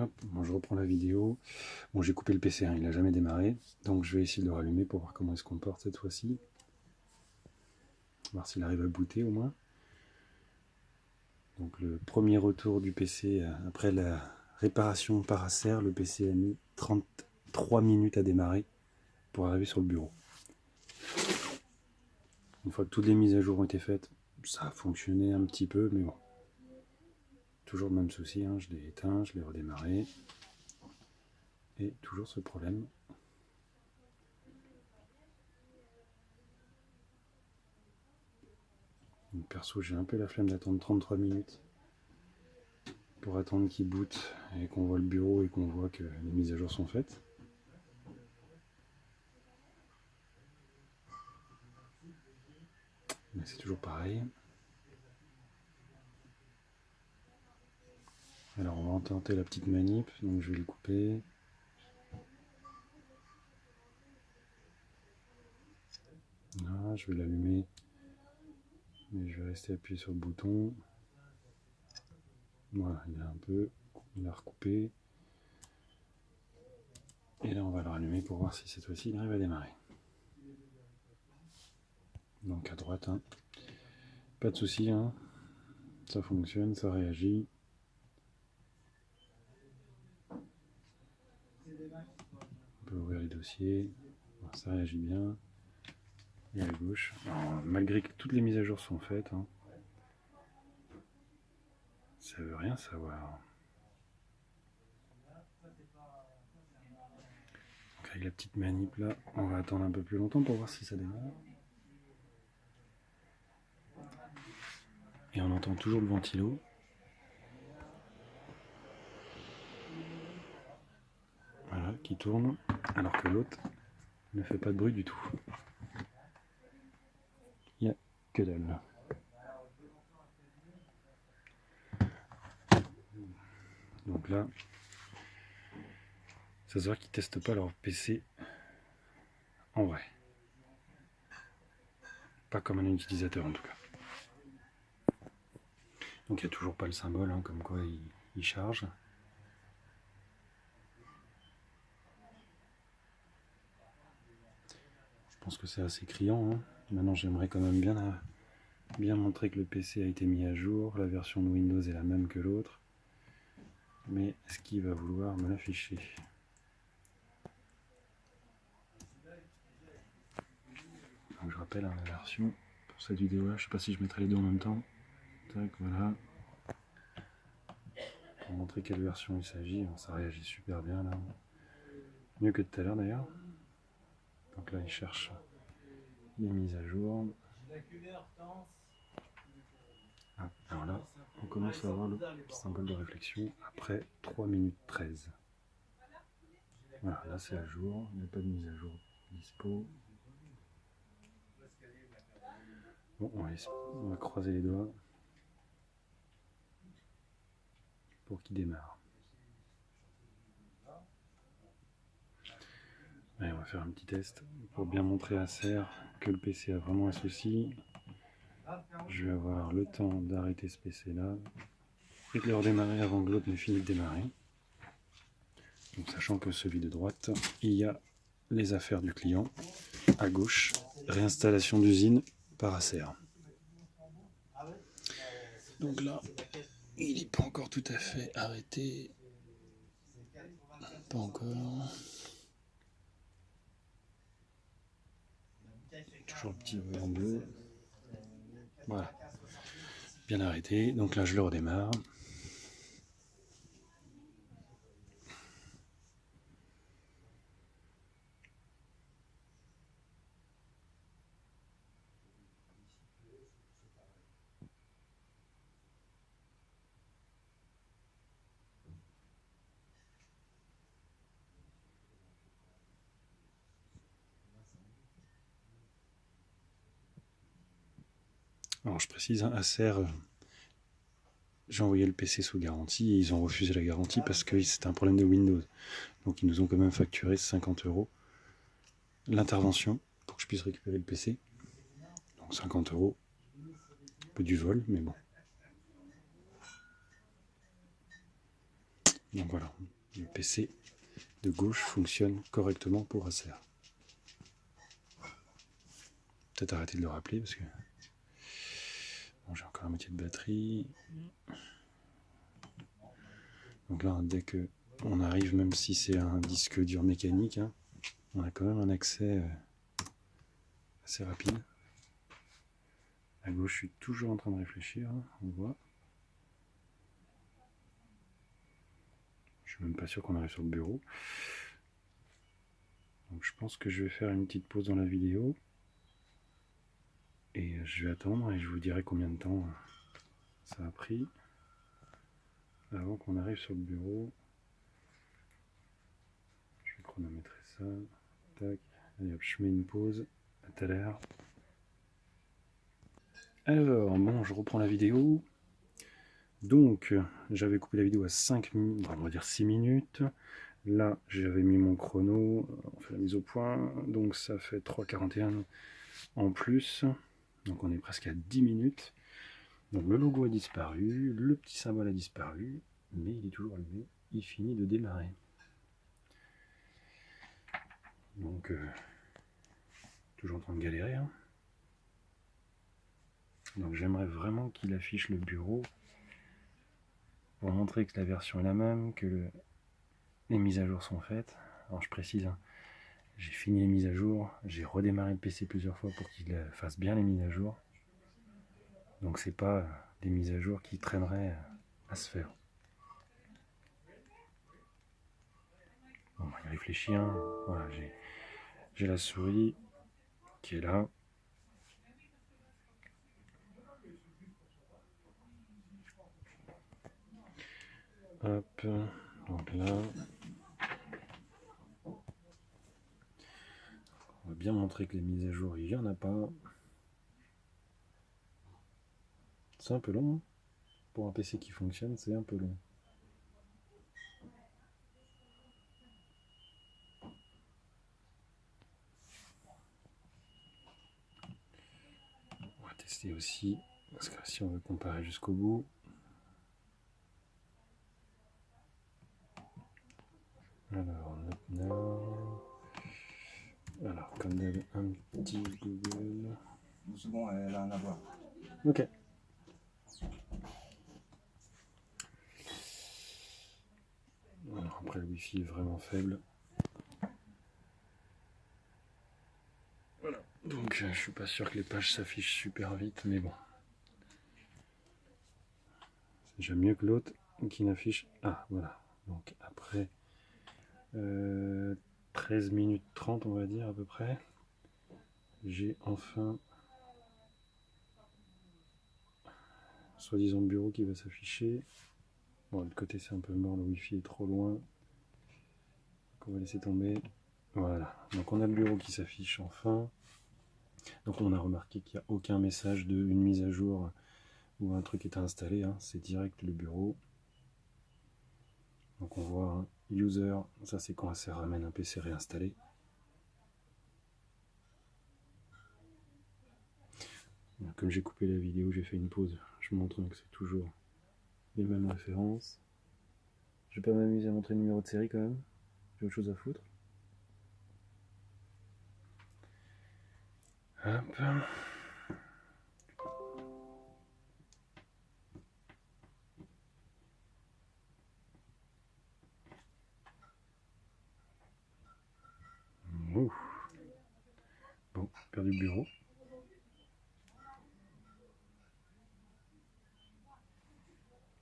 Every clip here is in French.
Hop, bon, je reprends la vidéo. Bon, j'ai coupé le PC, hein, il n'a jamais démarré. Donc je vais essayer de le rallumer pour voir comment il se comporte cette fois-ci. Voir s'il arrive à booter au moins. Donc le premier retour du PC après la réparation par Acer, le PC a mis 33 minutes à démarrer pour arriver sur le bureau. Une fois que toutes les mises à jour ont été faites, ça a fonctionné un petit peu, mais bon. Toujours le même souci, hein, je l'ai éteint, je l'ai redémarré. Et toujours ce problème. Donc, perso, j'ai un peu la flemme d'attendre 33 minutes pour attendre qu'il boot et qu'on voit le bureau et qu'on voit que les mises à jour sont faites. Mais c'est toujours pareil. Alors on va tenter la petite manip, donc je vais le couper. Là, je vais l'allumer, mais je vais rester appuyé sur le bouton. Voilà, il a recoupé. Et là on va le rallumer pour voir si cette fois-ci il arrive à démarrer. Donc à droite, hein. Pas de souci, hein. Ça fonctionne, ça réagit. On peut ouvrir les dossiers, ça réagit bien. Et à gauche, alors, malgré que toutes les mises à jour sont faites, hein, ça veut rien savoir. Donc avec la petite manip là, on va attendre un peu plus longtemps pour voir si ça démarre. Et on entend toujours le ventilo. Voilà, qui tourne, alors que l'autre ne fait pas de bruit du tout. Il n'y a que dalle. Donc là, ça se voit qu'ils ne testent pas leur PC en vrai. Pas comme un utilisateur en tout cas. Donc il n'y a toujours pas le symbole, hein, comme quoi il charge. Je pense que c'est assez criant, hein. Maintenant j'aimerais quand même bien montrer que le PC a été mis à jour. La version de Windows est la même que l'autre. Mais est-ce qu'il va vouloir me l'afficher? Donc je rappelle, hein, la version pour cette vidéo là, je sais pas si je mettrai les deux en même temps. Tac, voilà. Pour montrer quelle version il s'agit, ça réagit super bien là. Mieux que tout à l'heure d'ailleurs. Donc là il cherche les mises à jour. Ah, alors là, on commence à avoir le symbole de réflexion après 3 minutes 13. Voilà, là c'est à jour, il n'y a pas de mise à jour dispo. Bon, on va croiser les doigts pour qu'il démarre. Allez, on va faire un petit test pour bien montrer à Serre que le PC a vraiment un souci. Je vais avoir le temps d'arrêter ce PC là et de le redémarrer avant que l'autre n'ait fini de démarrer. Donc, sachant que celui de droite, il y a les affaires du client. À gauche, réinstallation d'usine par Acer. Donc là, il n'est pas encore tout à fait arrêté. Pas encore. Toujours le petit en bleu. Voilà. Bien arrêté. Donc là, je le redémarre. Alors je précise, hein, Acer, j'ai envoyé le PC sous garantie et ils ont refusé la garantie parce que c'était un problème de Windows. Donc ils nous ont quand même facturé 50 € l'intervention pour que je puisse récupérer le PC. Donc 50 €, un peu du vol, mais bon. Donc voilà, le PC de gauche fonctionne correctement pour Acer. Peut-être arrêter de le rappeler parce que bon, j'ai encore la moitié de batterie. Donc là, dès que on arrive, même si c'est un disque dur mécanique, hein, on a quand même un accès assez rapide. À gauche, je suis toujours en train de réfléchir, hein, on voit. Je suis même pas sûr qu'on arrive sur le bureau. Donc je pense que je vais faire une petite pause dans la vidéo. Et je vais attendre et je vous dirai combien de temps ça a pris avant qu'on arrive sur le bureau. Je vais chronométrer ça. Tac. Allez hop, je mets une pause. À tout à l'heure. Alors, bon, je reprends la vidéo. Donc, j'avais coupé la vidéo à 5 minutes, on va dire 6 minutes. Là, j'avais mis mon chrono, on fait la mise au point. Donc, ça fait 3,41 en plus. Donc, on est presque à 10 minutes. Donc, le logo a disparu, le petit symbole a disparu, mais il est toujours allumé. Il finit de démarrer. Donc, toujours en train de galérer. Hein. Donc, j'aimerais vraiment qu'il affiche le bureau pour montrer que la version est la même, que les mises à jour sont faites. Alors, je précise, hein, j'ai fini les mises à jour, j'ai redémarré le PC plusieurs fois pour qu'il fasse bien les mises à jour. Donc, c'est pas des mises à jour qui traîneraient à se faire. Bon, il réfléchit, hein. Voilà, j'ai la souris qui est là. Hop, donc là, on va bien montrer que les mises à jour, il n'y en a pas. C'est un peu long, hein. Pour un PC qui fonctionne, c'est un peu long. On va tester aussi, parce que si on veut comparer jusqu'au bout. Alors, maintenant... Alors, comme d'hab, un petit Google. 12 secondes, elle a un avoir. Ok. Alors, après, le Wi-Fi est vraiment faible. Voilà. Donc, je suis pas sûr que les pages s'affichent super vite, mais bon. C'est déjà mieux que l'autre qui n'affiche. Ah, voilà. Donc, après 13 minutes 30, on va dire, à peu près, j'ai enfin soi-disant le bureau qui va s'afficher. Bon, de l'autre côté, c'est un peu mort, le Wi-Fi est trop loin. Donc, on va laisser tomber. Voilà. Donc, on a le bureau qui s'affiche enfin. Donc, on a remarqué qu'il n'y a aucun message de une mise à jour où un truc est installé. Hein. C'est direct le bureau. Donc, on voit hein, user. Ça, c'est quand ça ramène un PC réinstallé. Comme j'ai coupé la vidéo, j'ai fait une pause. Je montre que c'est toujours les mêmes références. Je vais pas m'amuser à montrer le numéro de série quand même. J'ai autre chose à foutre. Hop. Ouh. Bon, perdu le bureau.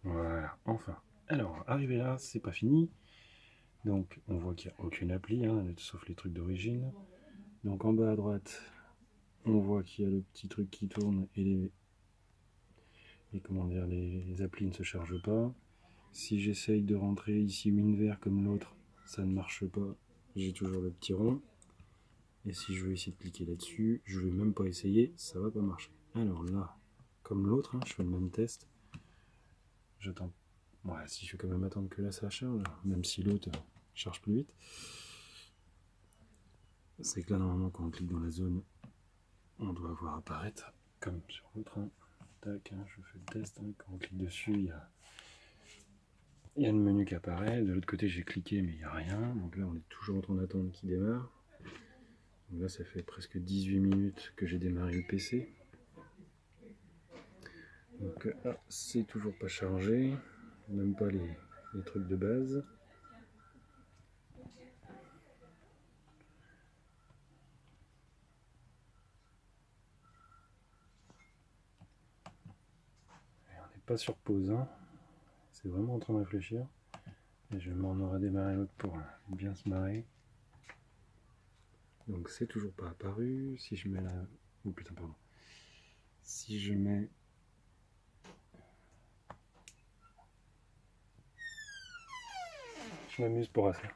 Voilà, enfin. Alors, arrivé là, c'est pas fini. Donc, on voit qu'il n'y a aucune appli, hein, sauf les trucs d'origine. Donc, en bas à droite, on voit qu'il y a le petit truc qui tourne et comment dire, les applis ne se chargent pas. Si j'essaye de rentrer ici WinVer comme l'autre, ça ne marche pas. J'ai toujours le petit rond. Et si je veux essayer de cliquer là-dessus, je ne vais même pas essayer, ça va pas marcher. Alors là, comme l'autre, hein, je fais le même test. J'attends. Ouais, si je vais quand même attendre que là ça charge, même si l'autre charge plus vite. C'est que là, normalement, quand on clique dans la zone, on doit voir apparaître, comme sur l'autre. Hein. Tac, hein, je fais le test. Hein, quand on clique dessus, il y a Il y a le menu qui apparaît. De l'autre côté, j'ai cliqué, mais il n'y a rien. Donc là, on est toujours en train d'attendre qu'il démarre. Donc là, ça fait presque 18 minutes que j'ai démarré le PC. Donc là, c'est toujours pas chargé. Même pas les trucs de base. Et on n'est pas sur pause, hein. C'est vraiment en train de réfléchir. Et je m'en aurai démarré l'autre pour bien se marrer. Donc c'est toujours pas apparu. Si je mets la... Oh putain, pardon. Si je mets... Je m'amuse pour assez.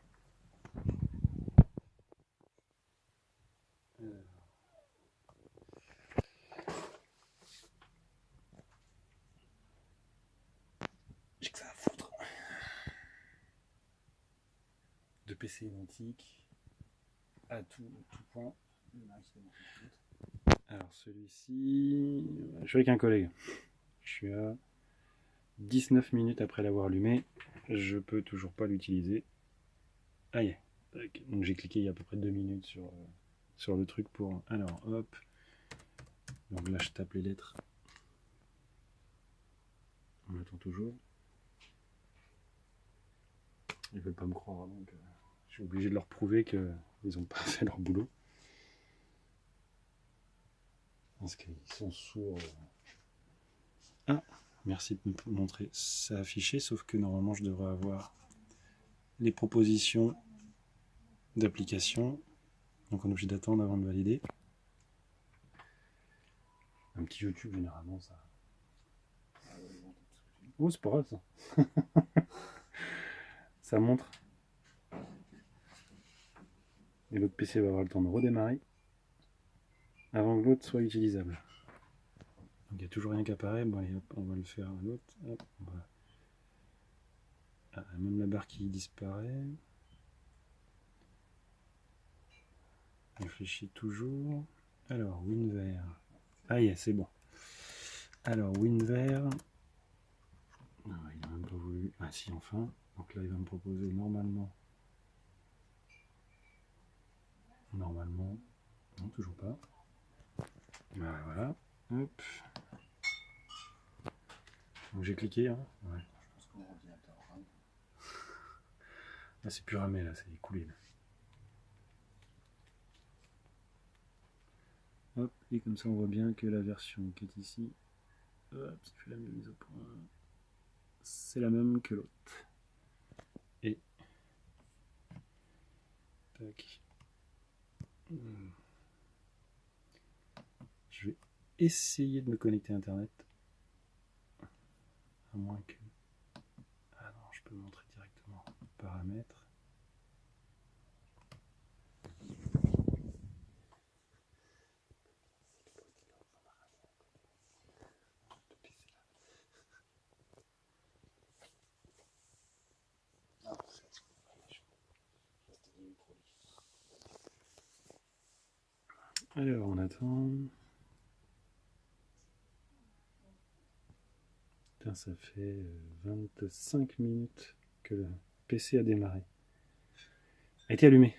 J'ai que ça à foutre. De PC identique à tout point. Alors celui-ci, je suis avec un collègue. Je suis à 19 minutes après l'avoir allumé. Je peux toujours pas l'utiliser. Ah yeah. Donc j'ai cliqué il y a à peu près 2 minutes sur le truc pour... Alors hop. Donc là je tape les lettres. On attend toujours. Ils veulent pas me croire, donc je suis obligé de leur prouver qu'ils n'ont pas fait leur boulot. Parce qu'ils sont sourds. Ah, merci de me montrer ça affiché, sauf que normalement je devrais avoir les propositions d'application. Donc on est obligé d'attendre avant de valider. Un petit YouTube généralement ça. Oh c'est pas grave ça. Ça montre. Et l'autre PC va avoir le temps de redémarrer avant que l'autre soit utilisable. Donc il n'y a toujours rien qui apparaît. Bon allez hop, on va le faire à l'autre. Ah, même la barre qui disparaît. Réfléchis toujours. Alors WinVer. Ah yeah, c'est bon. Alors WinVer. Ah, il n'a même pas voulu. Ah si, enfin. Donc là il va me proposer normalement. Normalement. Non, toujours pas. Voilà. Hop. Donc j'ai cliqué. Hein. Ouais. Là c'est plus ramé, là, c'est écoulé. Là. Hop, et comme ça on voit bien que la version qui est ici, hop, ça fait la même mise au point. C'est la même que l'autre. Et tac. Je vais essayer de me connecter à internet. À moins que... Ah non, je peux montrer directement paramètres. Alors on attend. Putain, ça fait 25 minutes que le PC a démarré. A été allumé.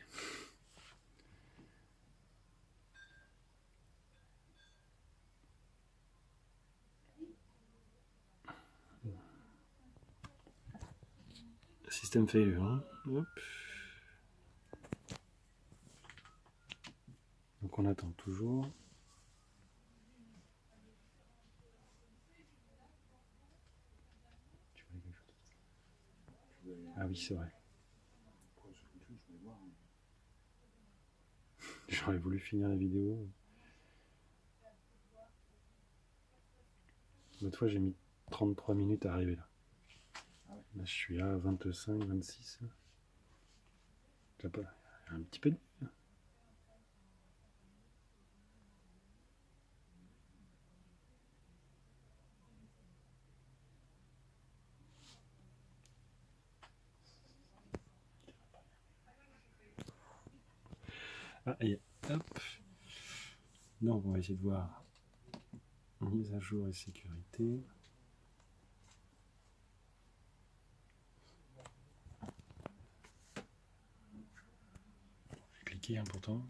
Système failure. Hein. Hop. Donc on attend toujours. Ah oui, c'est vrai. J'aurais voulu finir la vidéo. L'autre fois, j'ai mis 33 minutes à arriver là. Là, je suis à 25, 26. Là, pas. Un petit peu. Ah, et hop. Non, on va essayer de voir. Mise à jour et sécurité. compliqué hein, pourtant.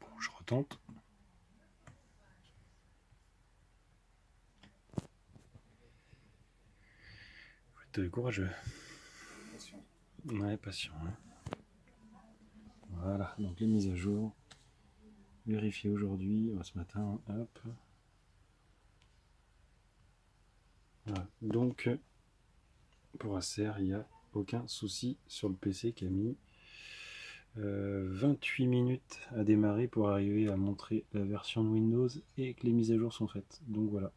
Bon, je retente. Faut être courageux. Attention. Ouais, patient. Hein. Voilà, donc les mises à jour. Vérifier aujourd'hui, ce matin, hop. Voilà. Donc, pour Acer, il n'y a aucun souci sur le PC qui a mis 28 minutes à démarrer pour arriver à montrer la version de Windows et que les mises à jour sont faites. Donc voilà.